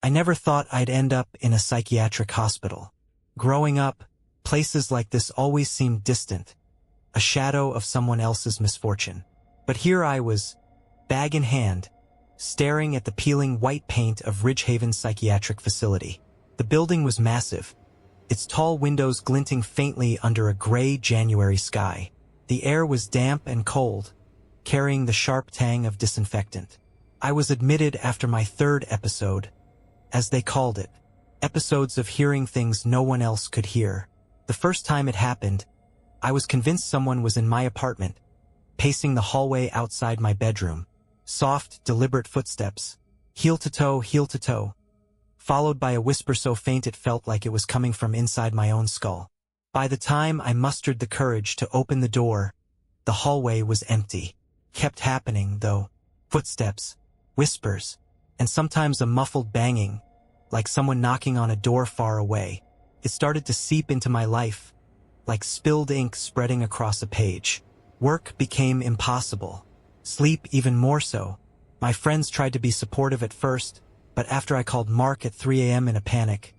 I never thought I'd end up in a psychiatric hospital. Growing up, places like this always seemed distant, a shadow of someone else's misfortune. But here I was, bag in hand, staring at the peeling white paint of Ridgehaven's psychiatric facility. The building was massive, its tall windows glinting faintly under a gray January sky. The air was damp and cold, carrying the sharp tang of disinfectant. I was admitted after my third episode, as they called it, episodes of hearing things no one else could hear. The first time it happened, I was convinced someone was in my apartment, pacing the hallway outside my bedroom. Soft, deliberate footsteps, heel to toe, followed by a whisper so faint it felt like it was coming from inside my own skull. By the time I mustered the courage to open the door, the hallway was empty. Kept happening, though. Footsteps, whispers, and sometimes a muffled banging, like someone knocking on a door far away. It started to seep into my life, like spilled ink spreading across a page. Work became impossible. Sleep even more so. My friends tried to be supportive at first, but after I called Mark at 3 a.m. in a panic,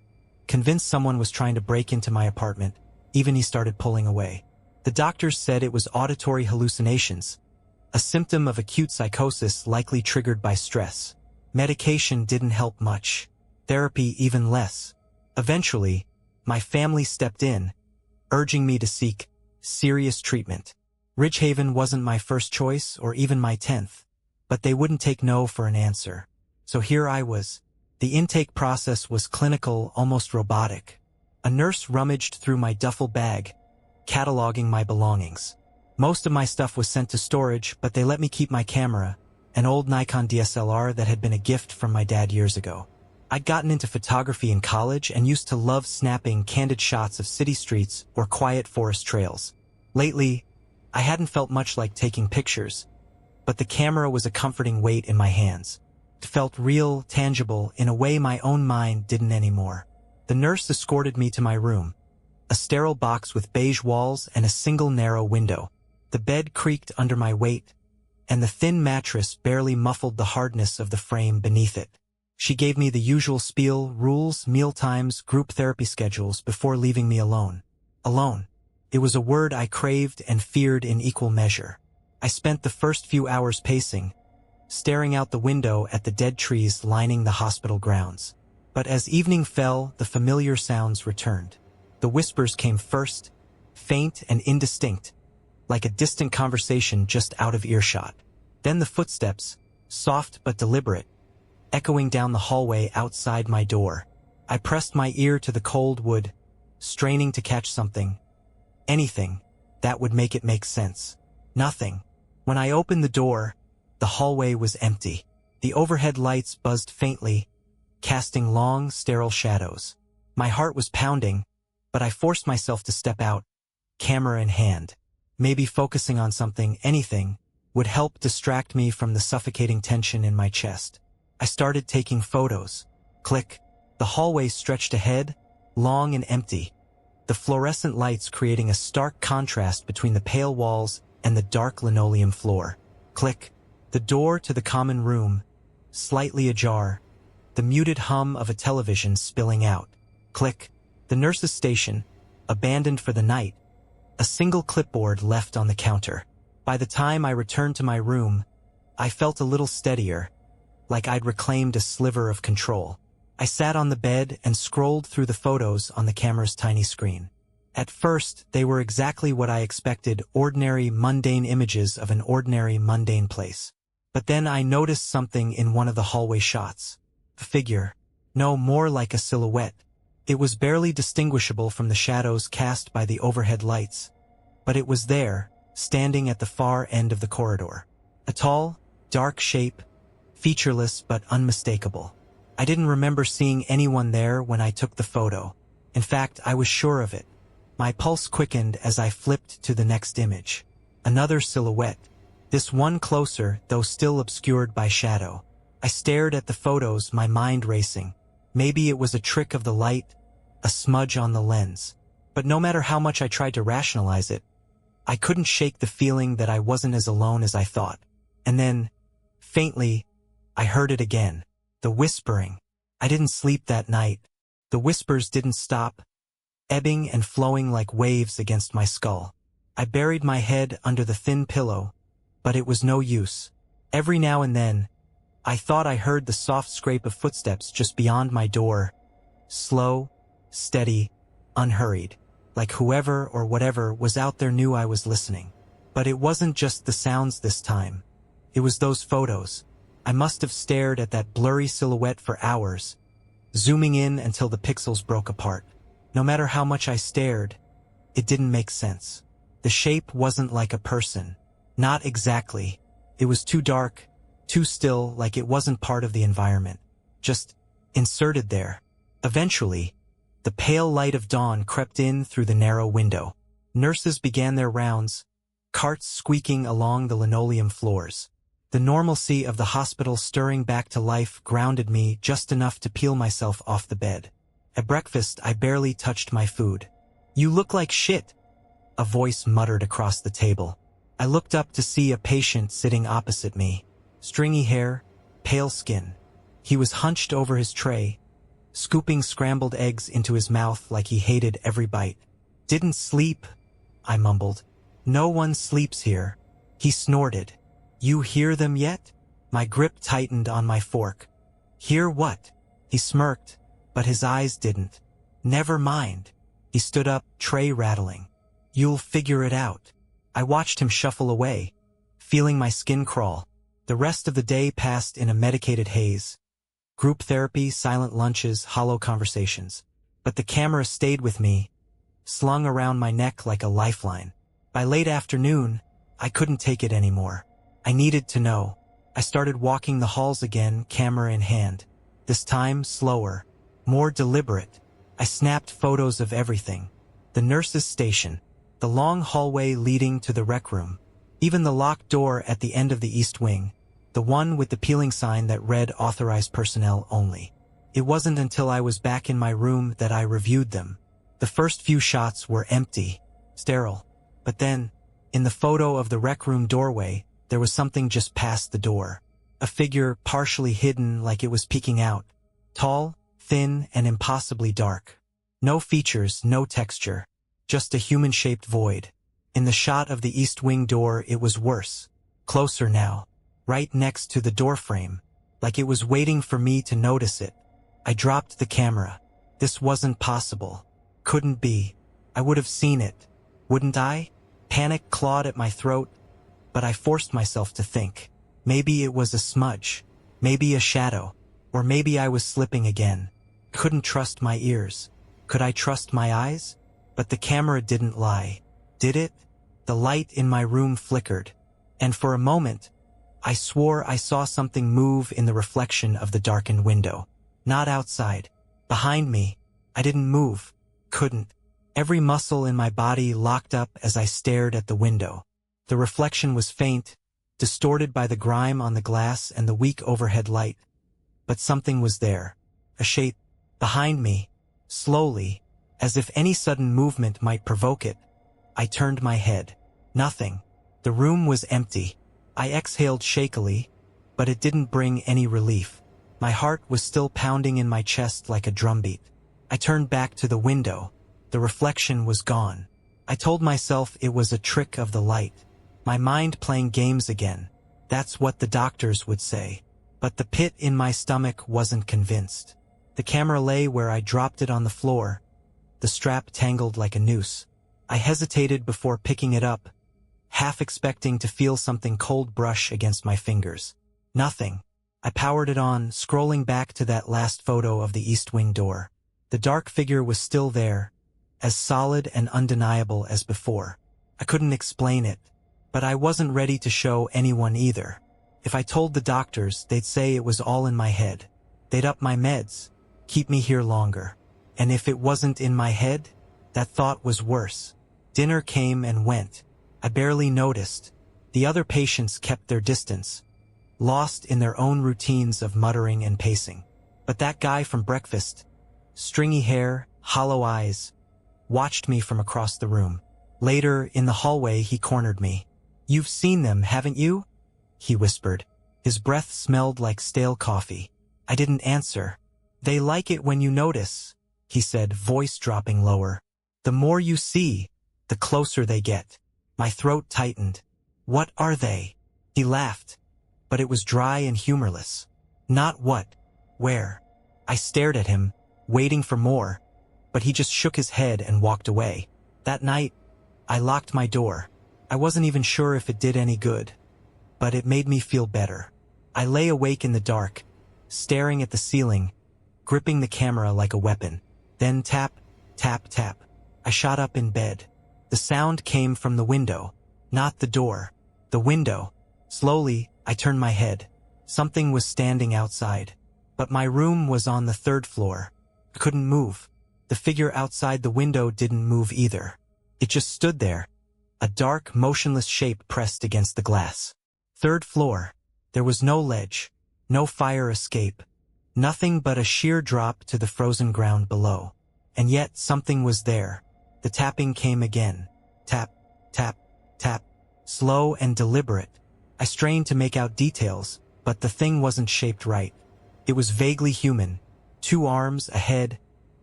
convinced someone was trying to break into my apartment, even he started pulling away. The doctors said it was auditory hallucinations, a symptom of acute psychosis likely triggered by stress. Medication didn't help much. Therapy even less. Eventually, my family stepped in, urging me to seek serious treatment. Ridgehaven wasn't my first choice or even my 10th, but they wouldn't take no for an answer. So here I was. The intake process was clinical, almost robotic. A nurse rummaged through my duffel bag, cataloging my belongings. Most of my stuff was sent to storage, but they let me keep my camera, an old Nikon DSLR that had been a gift from my dad years ago. I'd gotten into photography in college and used to love snapping candid shots of city streets or quiet forest trails. Lately, I hadn't felt much like taking pictures, but the camera was a comforting weight in my hands. It felt real, tangible, in a way my own mind didn't anymore. The nurse escorted me to my room, a sterile box with beige walls and a single narrow window. The bed creaked under my weight, and the thin mattress barely muffled the hardness of the frame beneath it. She gave me the usual spiel, rules, mealtimes, group therapy schedules before leaving me alone. Alone. It was a word I craved and feared in equal measure. I spent the first few hours pacing, staring out the window at the dead trees lining the hospital grounds. But as evening fell, the familiar sounds returned. The whispers came first, faint and indistinct, like a distant conversation just out of earshot. Then the footsteps, soft but deliberate, echoing down the hallway outside my door. I pressed my ear to the cold wood, straining to catch something, anything, that would make it make sense. Nothing. When I opened the door, the hallway was empty. The overhead lights buzzed faintly, casting long, sterile shadows. My heart was pounding, but I forced myself to step out, camera in hand. Maybe focusing on something, anything, would help distract me from the suffocating tension in my chest. I started taking photos. Click. The hallway stretched ahead, long and empty, the fluorescent lights creating a stark contrast between the pale walls and the dark linoleum floor. Click. The door to the common room, slightly ajar, the muted hum of a television spilling out. Click. The nurse's station, abandoned for the night, a single clipboard left on the counter. By the time I returned to my room, I felt a little steadier, like I'd reclaimed a sliver of control. I sat on the bed and scrolled through the photos on the camera's tiny screen. At first, they were exactly what I expected, ordinary, mundane images of an ordinary, mundane place. But then I noticed something in one of the hallway shots. A figure. No, more like a silhouette. It was barely distinguishable from the shadows cast by the overhead lights. But it was there, standing at the far end of the corridor. A tall, dark shape, featureless but unmistakable. I didn't remember seeing anyone there when I took the photo. In fact, I was sure of it. My pulse quickened as I flipped to the next image. Another silhouette. This one closer, though still obscured by shadow. I stared at the photos, my mind racing. Maybe it was a trick of the light, a smudge on the lens. But no matter how much I tried to rationalize it, I couldn't shake the feeling that I wasn't as alone as I thought. And then, faintly, I heard it again. The whispering. I didn't sleep that night. The whispers didn't stop, ebbing and flowing like waves against my skull. I buried my head under the thin pillow, but it was no use. Every now and then, I thought I heard the soft scrape of footsteps just beyond my door. Slow, steady, unhurried, like whoever or whatever was out there knew I was listening. But it wasn't just the sounds this time. It was those photos. I must have stared at that blurry silhouette for hours, zooming in until the pixels broke apart. No matter how much I stared, it didn't make sense. The shape wasn't like a person. Not exactly. It was too dark, too still, like it wasn't part of the environment. Just inserted there. Eventually, the pale light of dawn crept in through the narrow window. Nurses began their rounds, carts squeaking along the linoleum floors. The normalcy of the hospital stirring back to life grounded me just enough to peel myself off the bed. At breakfast, I barely touched my food. "You look like shit," a voice muttered across the table. I looked up to see a patient sitting opposite me. Stringy hair, pale skin. He was hunched over his tray, scooping scrambled eggs into his mouth like he hated every bite. "Didn't sleep," I mumbled. "No one sleeps here." He snorted. "You hear them yet?" My grip tightened on my fork. "Hear what?" He smirked, but his eyes didn't. "Never mind." He stood up, tray rattling. "You'll figure it out." I watched him shuffle away, feeling my skin crawl. The rest of the day passed in a medicated haze. Group therapy, silent lunches, hollow conversations. But the camera stayed with me, slung around my neck like a lifeline. By late afternoon, I couldn't take it anymore. I needed to know. I started walking the halls again, camera in hand. This time, slower, more deliberate. I snapped photos of everything. The nurse's station, the long hallway leading to the rec room, even the locked door at the end of the east wing, the one with the peeling sign that read authorized personnel only. It wasn't until I was back in my room that I reviewed them. The first few shots were empty, sterile. But then, in the photo of the rec room doorway, there was something just past the door. A figure partially hidden like it was peeking out. Tall, thin, and impossibly dark. No features, no texture. Just a human-shaped void. In the shot of the east wing door, it was worse. Closer now. Right next to the doorframe. Like it was waiting for me to notice it. I dropped the camera. This wasn't possible. Couldn't be. I would have seen it. Wouldn't I? Panic clawed at my throat, but I forced myself to think. Maybe it was a smudge. Maybe a shadow. Or maybe I was slipping again. Couldn't trust my ears. Could I trust my eyes? But the camera didn't lie. Did it? The light in my room flickered, and for a moment, I swore I saw something move in the reflection of the darkened window. Not outside. Behind me. I didn't move. Couldn't. Every muscle in my body locked up as I stared at the window. The reflection was faint, distorted by the grime on the glass and the weak overhead light. But something was there. A shape. Behind me. Slowly. As if any sudden movement might provoke it. I turned my head. Nothing. The room was empty. I exhaled shakily, but it didn't bring any relief. My heart was still pounding in my chest like a drumbeat. I turned back to the window. The reflection was gone. I told myself it was a trick of the light. My mind playing games again. That's what the doctors would say. But the pit in my stomach wasn't convinced. The camera lay where I dropped it on the floor. The strap tangled like a noose. I hesitated before picking it up, half expecting to feel something cold brush against my fingers. Nothing. I powered it on, scrolling back to that last photo of the east wing door. The dark figure was still there, as solid and undeniable as before. I couldn't explain it, but I wasn't ready to show anyone either. If I told the doctors, they'd say it was all in my head. They'd up my meds, keep me here longer. And if it wasn't in my head, that thought was worse. Dinner came and went. I barely noticed. The other patients kept their distance, lost in their own routines of muttering and pacing. But that guy from breakfast, stringy hair, hollow eyes, watched me from across the room. Later, in the hallway, he cornered me. "You've seen them, haven't you?" he whispered. His breath smelled like stale coffee. I didn't answer. "They like it when you notice," he said, voice dropping lower. "The more you see, the closer they get." My throat tightened. "What are they?" He laughed, but it was dry and humorless. "Not what. Where?" I stared at him, waiting for more, but he just shook his head and walked away. That night, I locked my door. I wasn't even sure if it did any good, but it made me feel better. I lay awake in the dark, staring at the ceiling, gripping the camera like a weapon. Then tap, tap, tap. I shot up in bed. The sound came from the window, not the door. The window. Slowly, I turned my head. Something was standing outside. But my room was on the 3rd floor. I couldn't move. The figure outside the window didn't move either. It just stood there, a dark, motionless shape pressed against the glass. 3rd floor. There was no ledge, no fire escape, nothing but a sheer drop to the frozen ground below. And yet something was there. The tapping came again. Tap, tap, tap. Slow and deliberate. I strained to make out details, but the thing wasn't shaped right. It was vaguely human. 2 arms, a head,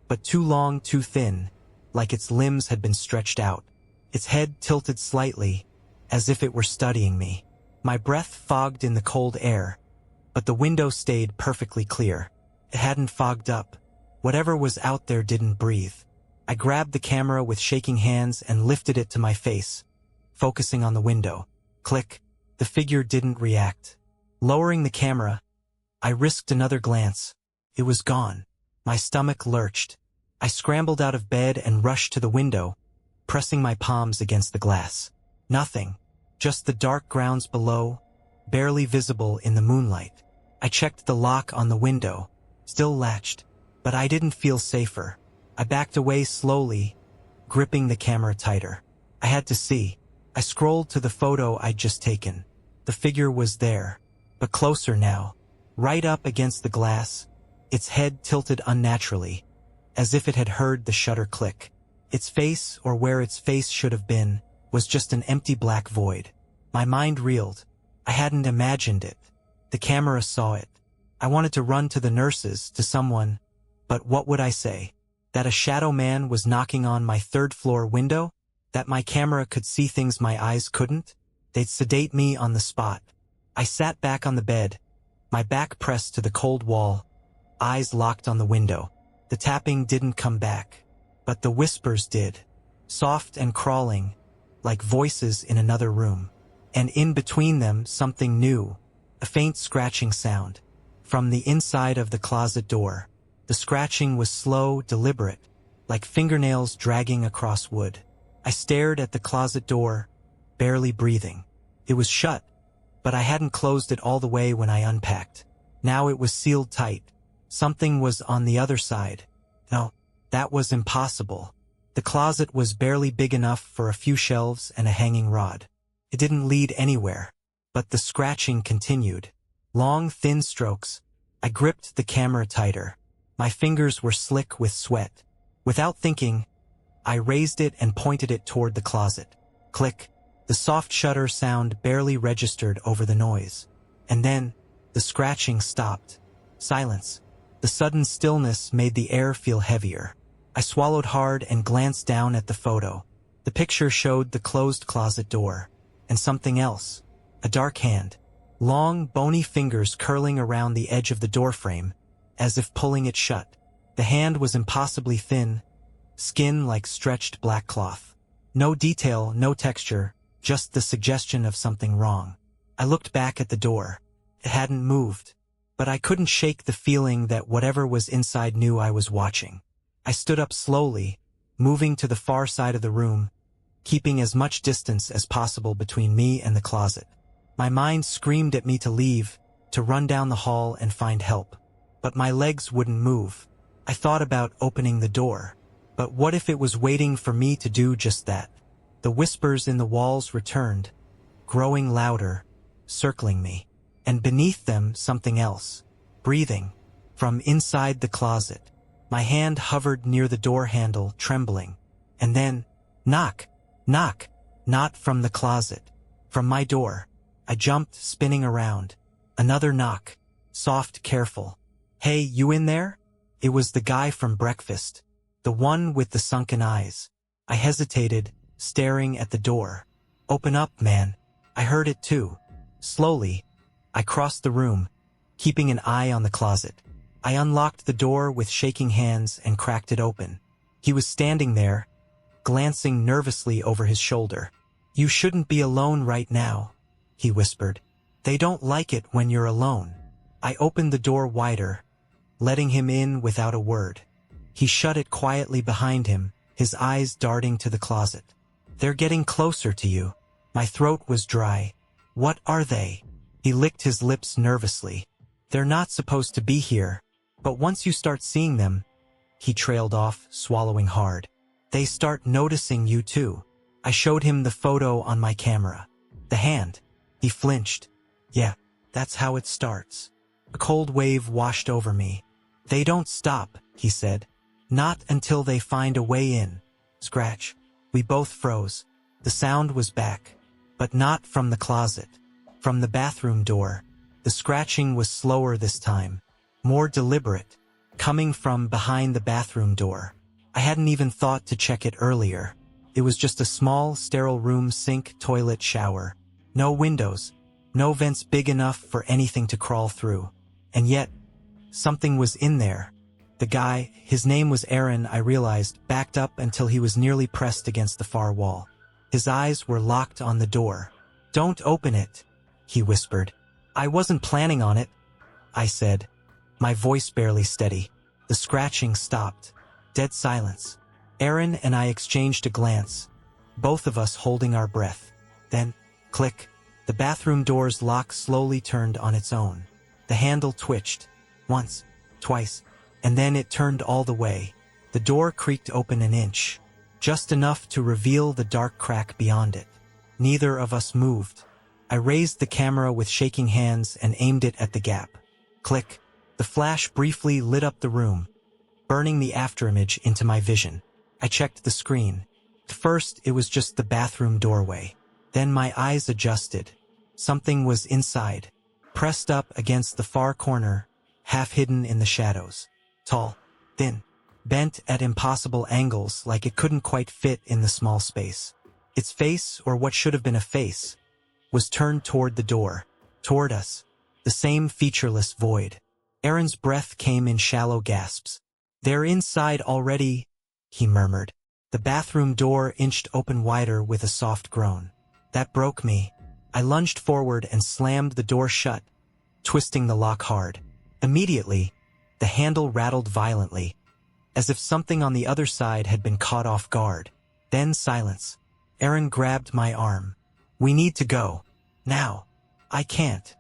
but too long, too thin, like its limbs had been stretched out. Its head tilted slightly, as if it were studying me. My breath fogged in the cold air, but the window stayed perfectly clear. It hadn't fogged up. Whatever was out there didn't breathe. I grabbed the camera with shaking hands and lifted it to my face, focusing on the window. Click. The figure didn't react. Lowering the camera, I risked another glance. It was gone. My stomach lurched. I scrambled out of bed and rushed to the window, pressing my palms against the glass. Nothing. Just the dark grounds below, barely visible in the moonlight. I checked the lock on the window, still latched, but I didn't feel safer. I backed away slowly, gripping the camera tighter. I had to see. I scrolled to the photo I'd just taken. The figure was there, but closer now, right up against the glass, its head tilted unnaturally, as if it had heard the shutter click. Its face, or where its face should have been, was just an empty black void. My mind reeled. I hadn't imagined it. The camera saw it. I wanted to run to the nurses, to someone, but what would I say? That a shadow man was knocking on my 3rd floor window? That my camera could see things my eyes couldn't? They'd sedate me on the spot. I sat back on the bed, my back pressed to the cold wall, eyes locked on the window. The tapping didn't come back, but the whispers did, soft and crawling, like voices in another room. And in between them, something new, a faint scratching sound, from the inside of the closet door. The scratching was slow, deliberate, like fingernails dragging across wood. I stared at the closet door, barely breathing. It was shut, but I hadn't closed it all the way when I unpacked. Now it was sealed tight. Something was on the other side. No, that was impossible. The closet was barely big enough for a few shelves and a hanging rod. It didn't lead anywhere, but the scratching continued. Long, thin strokes. I gripped the camera tighter. My fingers were slick with sweat. Without thinking, I raised it and pointed it toward the closet. Click. The soft shutter sound barely registered over the noise. And then, the scratching stopped. Silence. The sudden stillness made the air feel heavier. I swallowed hard and glanced down at the photo. The picture showed the closed closet door. And something else. A dark hand. Long, bony fingers curling around the edge of the doorframe, as if pulling it shut. The hand was impossibly thin, skin like stretched black cloth. No detail, no texture, just the suggestion of something wrong. I looked back at the door. It hadn't moved, but I couldn't shake the feeling that whatever was inside knew I was watching. I stood up slowly, moving to the far side of the room, keeping as much distance as possible between me and the closet. My mind screamed at me to leave, to run down the hall and find help. But my legs wouldn't move. I thought about opening the door. But what if it was waiting for me to do just that? The whispers in the walls returned, growing louder, circling me. And beneath them, something else, breathing, from inside the closet. My hand hovered near the door handle, trembling. And then, knock, knock, not from the closet, from my door. I jumped, spinning around. Another knock, soft, careful. "Hey, you in there?" It was the guy from breakfast, the one with the sunken eyes. I hesitated, staring at the door. "Open up, man." I heard it too. Slowly, I crossed the room, keeping an eye on the closet. I unlocked the door with shaking hands and cracked it open. He was standing there, glancing nervously over his shoulder. "You shouldn't be alone right now," he whispered. "They don't like it when you're alone." I opened the door wider, letting him in without a word. He shut it quietly behind him, his eyes darting to the closet. "They're getting closer to you." My throat was dry. "What are they?" He licked his lips nervously. "They're not supposed to be here, but once you start seeing them," he trailed off, swallowing hard, "they start noticing you too." I showed him the photo on my camera. The hand. He flinched. "Yeah, that's how it starts." A cold wave washed over me. "They don't stop," he said. "Not until they find a way in." Scratch. We both froze. The sound was back, but not from the closet. From the bathroom door. The scratching was slower this time, more deliberate, coming from behind the bathroom door. I hadn't even thought to check it earlier. It was just a small, sterile room, sink, toilet, shower. No windows, no vents big enough for anything to crawl through. And yet, something was in there. The guy, his name was Aaron, I realized, backed up until he was nearly pressed against the far wall. His eyes were locked on the door. "Don't open it," he whispered. "I wasn't planning on it," I said, my voice barely steady. The scratching stopped. Dead silence. Aaron and I exchanged a glance, both of us holding our breath. Then, click, the bathroom door's lock slowly turned on its own. The handle twitched. Once, twice, and then it turned all the way. The door creaked open an inch, just enough to reveal the dark crack beyond it. Neither of us moved. I raised the camera with shaking hands and aimed it at the gap. Click. The flash briefly lit up the room, burning the afterimage into my vision. I checked the screen. At first, it was just the bathroom doorway. Then my eyes adjusted. Something was inside, pressed up against the far corner, half hidden in the shadows. Tall, thin, bent at impossible angles like it couldn't quite fit in the small space. Its face, or what should have been a face, was turned toward the door, toward us, the same featureless void. Aaron's breath came in shallow gasps. "They're inside already," he murmured. The bathroom door inched open wider with a soft groan. That broke me. I lunged forward and slammed the door shut, twisting the lock hard. Immediately, the handle rattled violently, as if something on the other side had been caught off guard. Then silence. Aaron grabbed my arm. "We need to go. Now." "I can't.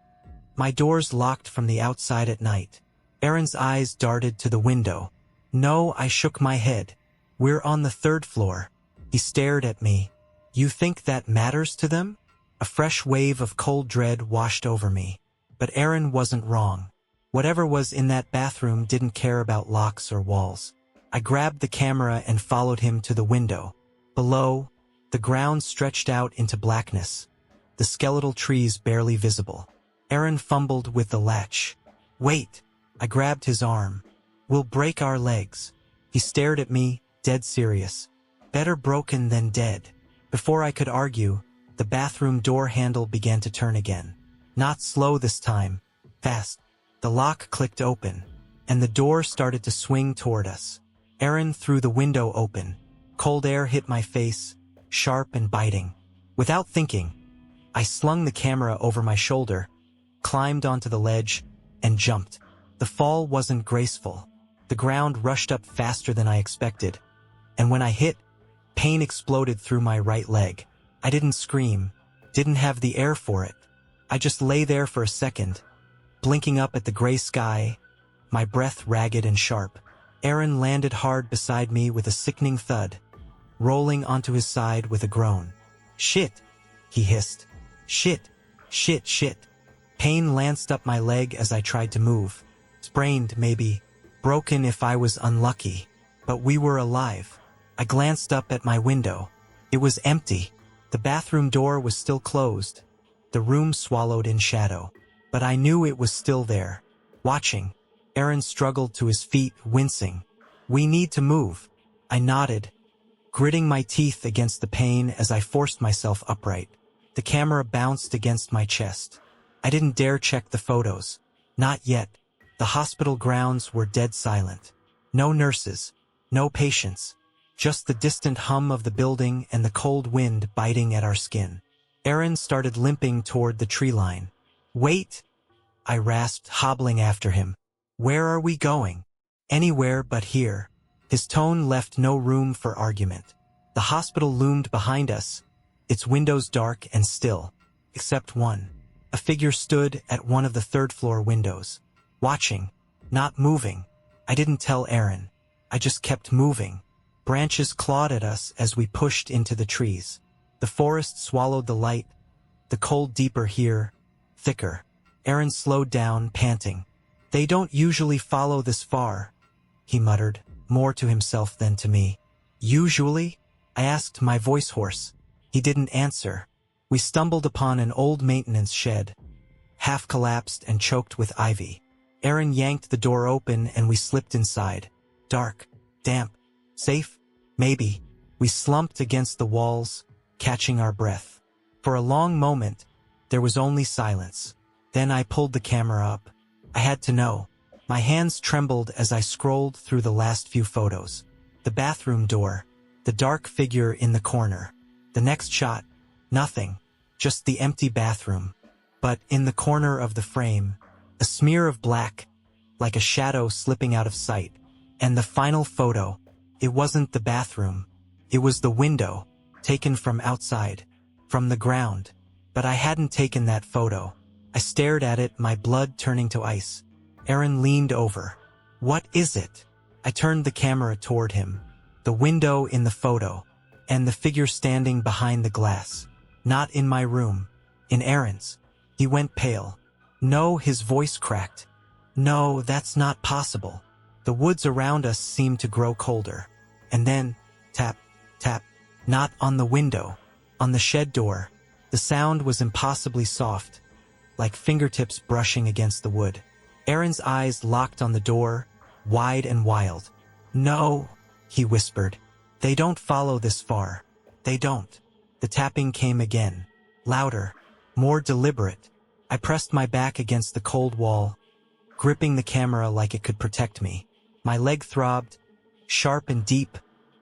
My door's locked from the outside at night." Aaron's eyes darted to the window. "No," I shook my head. "We're on the 3rd floor." He stared at me. "You think that matters to them?" A fresh wave of cold dread washed over me. But Aaron wasn't wrong. Whatever was in that bathroom didn't care about locks or walls. I grabbed the camera and followed him to the window. Below, the ground stretched out into blackness, the skeletal trees barely visible. Aaron fumbled with the latch. "Wait." I grabbed his arm. "We'll break our legs." He stared at me, dead serious. Better broken than dead. Before I could argue, the bathroom door handle began to turn again. Not slow this time, fast. The lock clicked open, and the door started to swing toward us. Aaron threw the window open. Cold air hit my face, sharp and biting. Without thinking, I slung the camera over my shoulder, climbed onto the ledge, and jumped. The fall wasn't graceful. The ground rushed up faster than I expected, and when I hit, pain exploded through my right leg. I didn't scream, didn't have the air for it. I just lay there for a second, blinking up at the gray sky, my breath ragged and sharp. Aaron landed hard beside me with a sickening thud, rolling onto his side with a groan. "Shit," he hissed. "Shit, shit, shit." Pain lanced up my leg as I tried to move. Sprained, maybe. Broken if I was unlucky. But we were alive. I glanced up at my window. It was empty. The bathroom door was still closed. The room swallowed in shadow. But I knew it was still there, watching. Aaron struggled to his feet, wincing. "We need to move." I nodded, gritting my teeth against the pain as I forced myself upright. The camera bounced against my chest. I didn't dare check the photos. Not yet. The hospital grounds were dead silent. No nurses, no patients, just the distant hum of the building and the cold wind biting at our skin. Aaron started limping toward the tree line. "Wait!" I rasped, hobbling after him. "Where are we going?" "Anywhere but here." His tone left no room for argument. The hospital loomed behind us, its windows dark and still, except one. A figure stood at one of the third-floor windows, watching, not moving. I didn't tell Aaron. I just kept moving. Branches clawed at us as we pushed into the trees. The forest swallowed the light, the cold deeper here, thicker. Aaron slowed down, panting. "They don't usually follow this far," he muttered, more to himself than to me. "Usually?" I asked, my voice hoarse. He didn't answer. We stumbled upon an old maintenance shed, half collapsed and choked with ivy. Aaron yanked the door open and we slipped inside. Dark, damp, safe? Maybe. We slumped against the walls, catching our breath. For a long moment, there was only silence. Then I pulled the camera up. I had to know. My hands trembled as I scrolled through the last few photos. The bathroom door, the dark figure in the corner. The next shot, nothing, just the empty bathroom. But in the corner of the frame, a smear of black, like a shadow slipping out of sight. And the final photo, it wasn't the bathroom. It was the window, taken from outside, from the ground. But I hadn't taken that photo. I stared at it, my blood turning to ice. Aaron leaned over. "What is it?" I turned the camera toward him. The window in the photo, and the figure standing behind the glass. Not in my room, in Aaron's. He went pale. "No," his voice cracked. "No, that's not possible." The woods around us seemed to grow colder. And then, tap, tap, not on the window, on the shed door. The sound was impossibly soft, like fingertips brushing against the wood. Aaron's eyes locked on the door, wide and wild. "No," he whispered. "They don't follow this far. They don't." The tapping came again, louder, more deliberate. I pressed my back against the cold wall, gripping the camera like it could protect me. My leg throbbed, sharp and deep,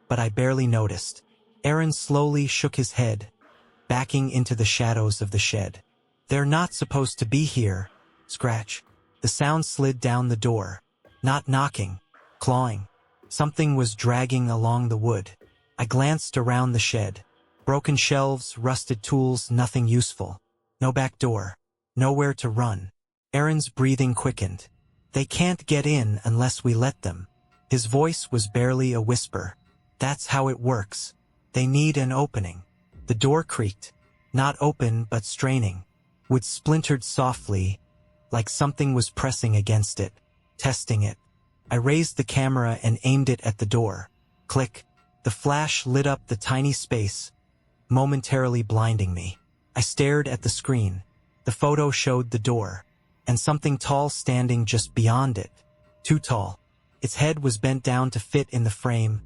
but I barely noticed. Aaron slowly shook his head, backing into the shadows of the shed. "They're not supposed to be here." Scratch. The sound slid down the door. Not knocking, clawing. Something was dragging along the wood. I glanced around the shed. Broken shelves, rusted tools, nothing useful. No back door. Nowhere to run. Aaron's breathing quickened. "They can't get in unless we let them." His voice was barely a whisper. "That's how it works. They need an opening." The door creaked. Not open, but straining. Wood splintered softly, like something was pressing against it, testing it. I raised the camera and aimed it at the door. Click. The flash lit up the tiny space, momentarily blinding me. I stared at the screen. The photo showed the door, and something tall standing just beyond it. Too tall. Its head was bent down to fit in the frame.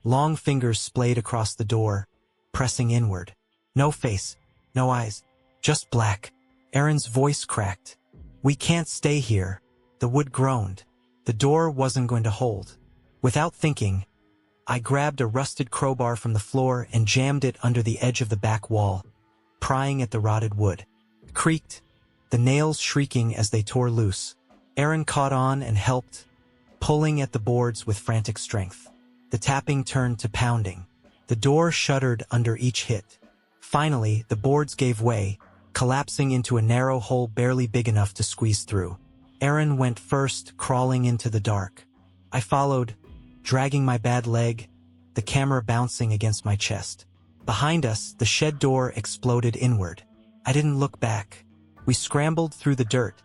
Long fingers splayed across the door, pressing inward. No face, no eyes, just black. Aaron's voice cracked. "We can't stay here." The wood groaned. The door wasn't going to hold. Without thinking, I grabbed a rusted crowbar from the floor and jammed it under the edge of the back wall, prying at the rotted wood. It creaked, the nails shrieking as they tore loose. Aaron caught on and helped, pulling at the boards with frantic strength. The tapping turned to pounding. The door shuddered under each hit. Finally, the boards gave way, collapsing into a narrow hole barely big enough to squeeze through. Aaron went first, crawling into the dark. I followed, dragging my bad leg, the camera bouncing against my chest. Behind us, the shed door exploded inward. I didn't look back. We scrambled through the dirt,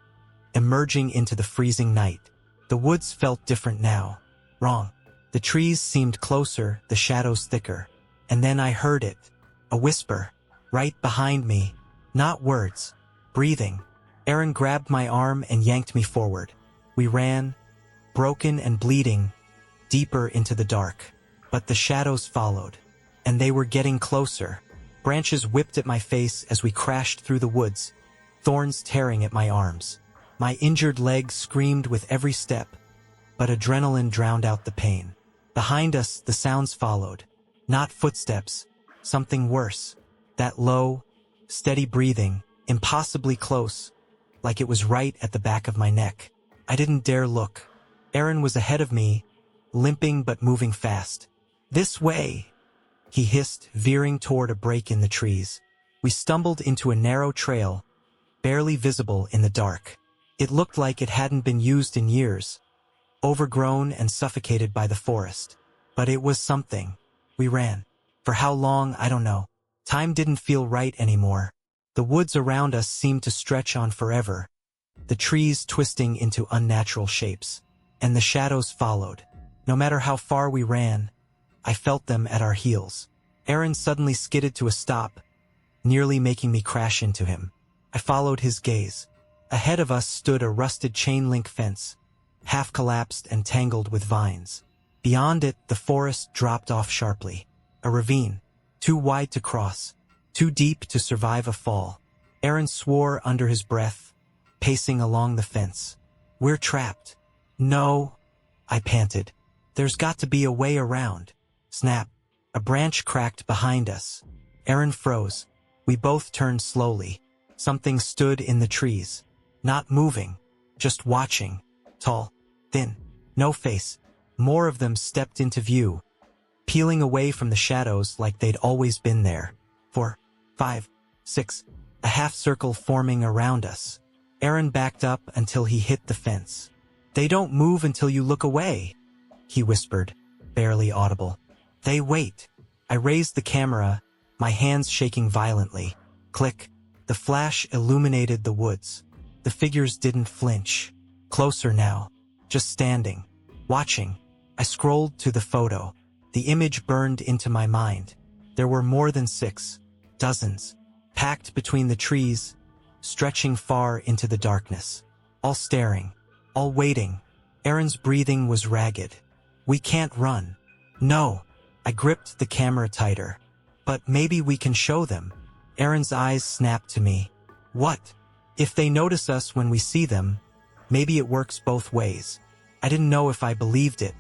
emerging into the freezing night. The woods felt different now. Wrong. The trees seemed closer, the shadows thicker. And then I heard it. A whisper. Right behind me. Not words. Breathing. Aaron grabbed my arm and yanked me forward. We ran, broken and bleeding, deeper into the dark. But the shadows followed, and they were getting closer. Branches whipped at my face as we crashed through the woods, thorns tearing at my arms. My injured leg screamed with every step, but adrenaline drowned out the pain. Behind us, the sounds followed. Not footsteps, something worse. That low, steady breathing, impossibly close, like it was right at the back of my neck. I didn't dare look. Aaron was ahead of me, limping but moving fast. "This way," he hissed, veering toward a break in the trees. We stumbled into a narrow trail, barely visible in the dark. It looked like it hadn't been used in years, overgrown and suffocated by the forest. But it was something. We ran. For how long, I don't know. Time didn't feel right anymore. The woods around us seemed to stretch on forever, the trees twisting into unnatural shapes. And the shadows followed. No matter how far we ran, I felt them at our heels. Aaron suddenly skidded to a stop, nearly making me crash into him. I followed his gaze. Ahead of us stood a rusted chain-link fence, half collapsed and tangled with vines. Beyond it, the forest dropped off sharply. A ravine, too wide to cross, too deep to survive a fall. Aaron swore under his breath, pacing along the fence. "We're trapped." "No," I panted. "There's got to be a way around." Snap. A branch cracked behind us. Aaron froze. We both turned slowly. Something stood in the trees. Not moving, just watching. Tall, thin, no face. More of them stepped into view, peeling away from the shadows like they'd always been there. 4, 5, 6, a half circle forming around us. Aaron backed up until he hit the fence. "They don't move until you look away," he whispered, barely audible. "They wait." I raised the camera, my hands shaking violently. Click. The flash illuminated the woods. The figures didn't flinch. Closer now, just standing, watching. I scrolled to the photo. The image burned into my mind. There were more than 6, dozens, packed between the trees, stretching far into the darkness. All staring, all waiting. Aaron's breathing was ragged. "We can't run." "No." I gripped the camera tighter. "But maybe we can show them." Aaron's eyes snapped to me. "What? If they notice us when we see them, maybe it works both ways." I didn't know if I believed it,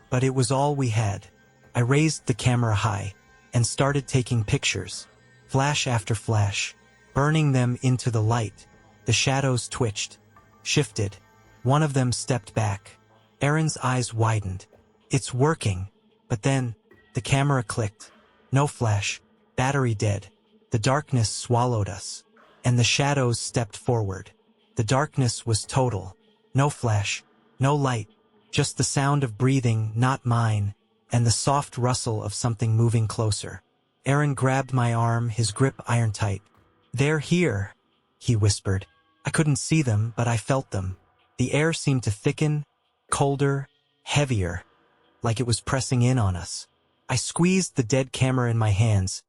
but it was all we had. I raised the camera high and started taking pictures, flash after flash, burning them into the light. The shadows twitched, shifted. One of them stepped back. Aaron's eyes widened. "It's working." But then, the camera clicked. No flash. Battery dead. The darkness swallowed us. And the shadows stepped forward. The darkness was total. No flash. No light. Just the sound of breathing, not mine, and the soft rustle of something moving closer. Aaron grabbed my arm, his grip iron-tight. "They're here," he whispered. I couldn't see them, but I felt them. The air seemed to thicken, colder, heavier, like it was pressing in on us. I squeezed the dead camera in my hands,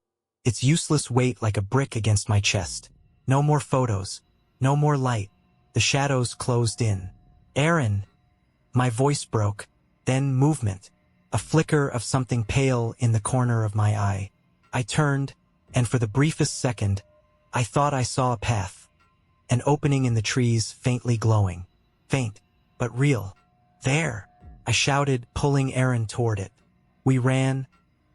its useless weight like a brick against my chest. No more photos. No more light. The shadows closed in. "Aaron!" My voice broke, then movement. A flicker of something pale in the corner of my eye. I turned, and for the briefest second, I thought I saw a path. An opening in the trees, faintly glowing. Faint, but real. "There!" I shouted, pulling Aaron toward it. We ran,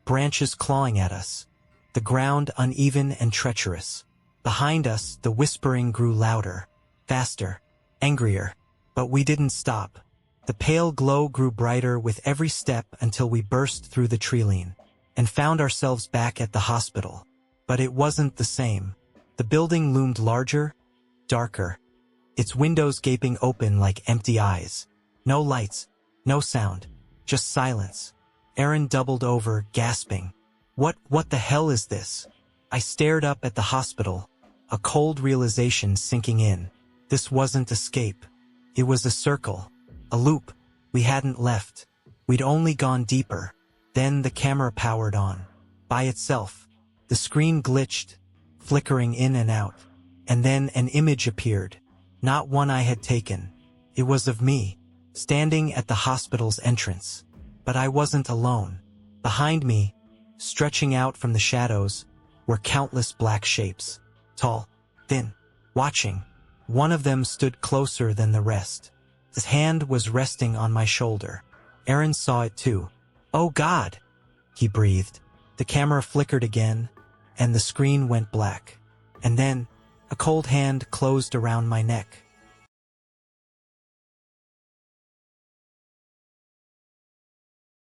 branches clawing at us. The ground uneven and treacherous. Behind us, the whispering grew louder, faster, angrier. But we didn't stop. The pale glow grew brighter with every step until we burst through the treeline and found ourselves back at the hospital. But it wasn't the same. The building loomed larger, darker, its windows gaping open like empty eyes. No lights, no sound, just silence. Aaron doubled over, gasping. What the hell is this?" I stared up at the hospital, a cold realization sinking in. This wasn't escape. It was a circle, a loop. We hadn't left. We'd only gone deeper. Then the camera powered on. By itself. The screen glitched, flickering in and out. And then an image appeared. Not one I had taken. It was of me. standing at the hospital's entrance. But I wasn't alone. Behind me, stretching out from the shadows, were countless black shapes. Tall, thin, watching. One of them stood closer than the rest. His hand was resting on my shoulder. Aaron saw it too. "Oh God," he breathed. The camera flickered again, and the screen went black. And then, a cold hand closed around my neck.